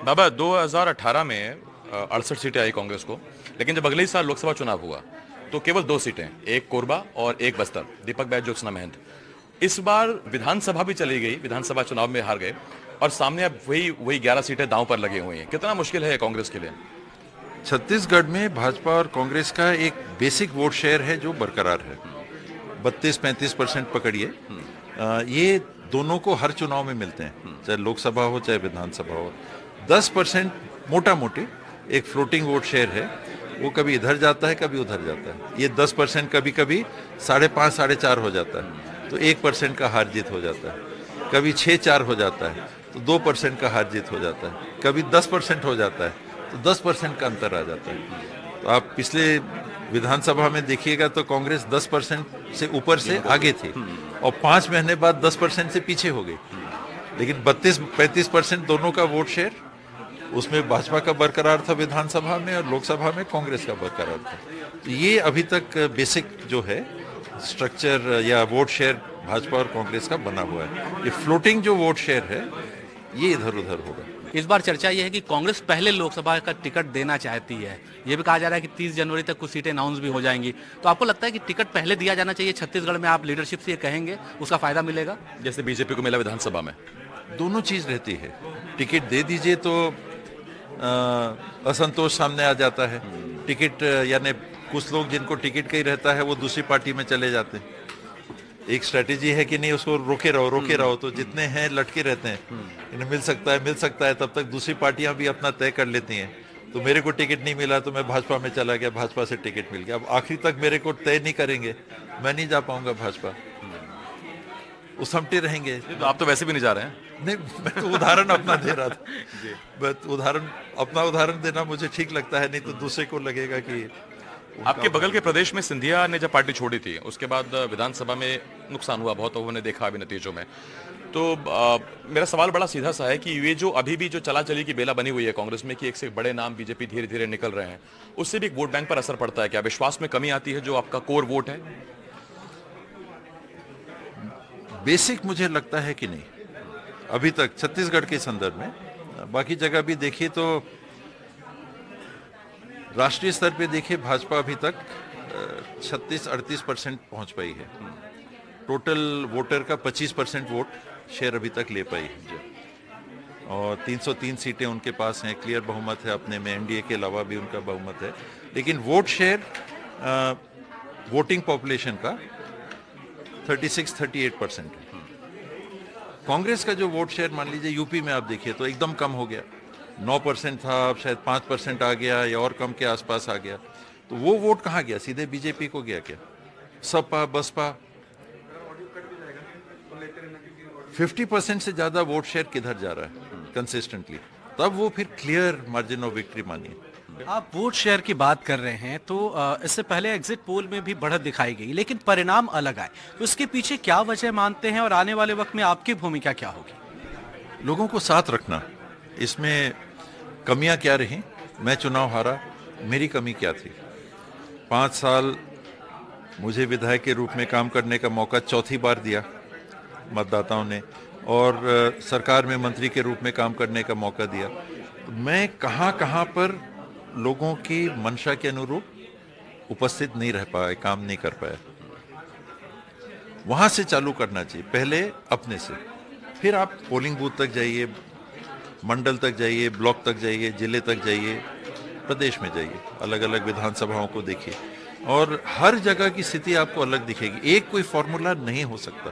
बाबा 2018 में 68 सीटें आई कांग्रेस को, लेकिन जब अगले ही साल लोकसभा चुनाव हुआ तो केवल 2 सीटें, एक कोरबा और एक बस्तर, दीपक बैज ज्योत्सना महंत। इस बार विधानसभा भी चली गई, विधानसभा चुनाव में हार गए और सामने अब वही 11 सीटें दांव पर लगे हुए हैं। कितना मुश्किल है कांग्रेस के लिए? छत्तीसगढ़ में भाजपा और कांग्रेस का एक बेसिक वोट शेयर है जो बरकरार है, 32-35% पकड़िए। ये दोनों को हर चुनाव में मिलते हैं, चाहे लोकसभा हो चाहे विधानसभा हो। 10% मोटा मोटी एक फ्लोटिंग वोट शेयर है, वो कभी इधर जाता है कभी उधर जाता है। ये 10% कभी कभी 5.5 4.5 हो जाता है, तो 1% का हार जीत हो जाता है। कभी 6-4 हो जाता है तो 2% का हार जीत हो जाता है। कभी 10% हो जाता है तो 10% का अंतर आ जाता है। तो आप पिछले विधानसभा में देखिएगा तो कांग्रेस 10% से ऊपर से आगे थी और 5 महीने बाद 10% से पीछे हो गई। लेकिन 32-35% दोनों का वोट शेयर, उसमें भाजपा का बरकरार था विधानसभा में और लोकसभा में कांग्रेस का बरकरार था। तो ये अभी तक बेसिक जो है स्ट्रक्चर या वोट शेयर भाजपा और कांग्रेस का बना हुआ है। ये फ्लोटिंग जो वोट शेयर है ये इधर उधर होगा। इस बार चर्चा यह है कि कांग्रेस पहले लोकसभा का टिकट देना चाहती है। यह भी कहा जा रहा है कि 30 जनवरी तक कुछ सीटें अनाउंस भी हो जाएंगी। तो आपको लगता है कि टिकट पहले दिया जाना चाहिए छत्तीसगढ़ में? आप लीडरशिप से ये कहेंगे, उसका फायदा मिलेगा जैसे बीजेपी को मिला विधानसभा में? दोनों चीज रहती है। टिकट दे दीजिए तो असंतोष सामने आ जाता है। टिकट यानी कुछ लोग जिनको टिकट का ही रहता है वो दूसरी पार्टी में चले जाते हैं। एक स्ट्रेटेजी है कि नहीं, उसको रोके रहो, तो जितने हैं लटके रहते हैं, इन्हें मिल सकता है, तब तक दूसरी पार्टियां भी अपना तय कर लेती हैं। तो मेरे को टिकट नहीं मिला तो मैं भाजपा में चला गया, भाजपा से टिकट मिल गया। अब आखिरी तक मेरे को तय नहीं करेंगे, मैं नहीं जा पाऊंगा भाजपा, उसमटे रहेंगे। तो आप तो वैसे भी नहीं जा रहे हैं। नहीं, मैं तो उदाहरण अपना दे रहा था। अपना उदाहरण देना मुझे ठीक लगता है, नहीं तो दूसरे को लगेगा कि आपके बगल के प्रदेश में सिंधिया ने जब पार्टी छोड़ी थी उसके बाद विधानसभा में नुकसान हुआ बहुत, उन्होंने देखा अभी नतीजों में। तो मेरा सवाल बड़ा सीधा सा है कि ये जो अभी भी जो चला चली की बेला बनी हुई है कांग्रेस में कि एक से बड़े नाम बीजेपी धीरे धीरे निकल रहे हैं, उससे भी एक वोट बैंक पर असर पड़ता है क्या? विश्वास में कमी आती है जो आपका कोर वोट है? बेसिक मुझे लगता है कि नहीं अभी तक छत्तीसगढ़ के संदर्भ में। बाकी जगह भी देखिए तो राष्ट्रीय स्तर पे देखिए भाजपा अभी तक 36-38% पहुंच पाई है। टोटल वोटर का 25% वोट शेयर अभी तक ले पाई है और 303 सीटें उनके पास हैं। क्लियर बहुमत है अपने में, एनडीए के अलावा भी उनका बहुमत है। लेकिन वोट शेयर वोटिंग पॉपुलेशन का 36-38% है। कांग्रेस का जो वोट शेयर मान लीजिए यूपी में आप देखिए तो एकदम कम हो गया, 9% था, अब शायद 5% आ गया या और कम के आसपास आ गया। तो वो वोट कहाँ गया? सीधे बीजेपी को गया क्या? सपा बसपा 50% से ज्यादा वोट शेयर किधर जा रहा है कंसिस्टेंटली? तब वो फिर क्लियर मार्जिन ऑफ विक्ट्री मानिए। आप वोट शेयर की बात कर रहे हैं तो इससे पहले एग्जिट पोल में भी बढ़त दिखाई गई, लेकिन परिणाम अलग आए। तो इसके पीछे क्या वजह मानते हैं और आने वाले वक्त में आपकी भूमिका क्या होगी? लोगों को साथ रखना। इसमें कमियां क्या रही? मैं चुनाव हारा, मेरी कमी क्या थी? 5 साल मुझे विधायक के रूप में काम करने का मौका चौथी बार दिया मतदाताओं ने और सरकार में मंत्री के रूप में काम करने का मौका दिया। तो मैं कहां पर लोगों की मंशा के अनुरूप उपस्थित नहीं रह पाया, काम नहीं कर पाया। वहां से चालू करना चाहिए, पहले अपने से, फिर आप पोलिंग बूथ तक जाइए, मंडल तक जाइए, ब्लॉक तक जाइए, जिले तक जाइए, प्रदेश में जाइए, अलग अलग विधानसभाओं को देखिए और हर जगह की स्थिति आपको अलग दिखेगी। एक कोई फॉर्मूला नहीं हो सकता।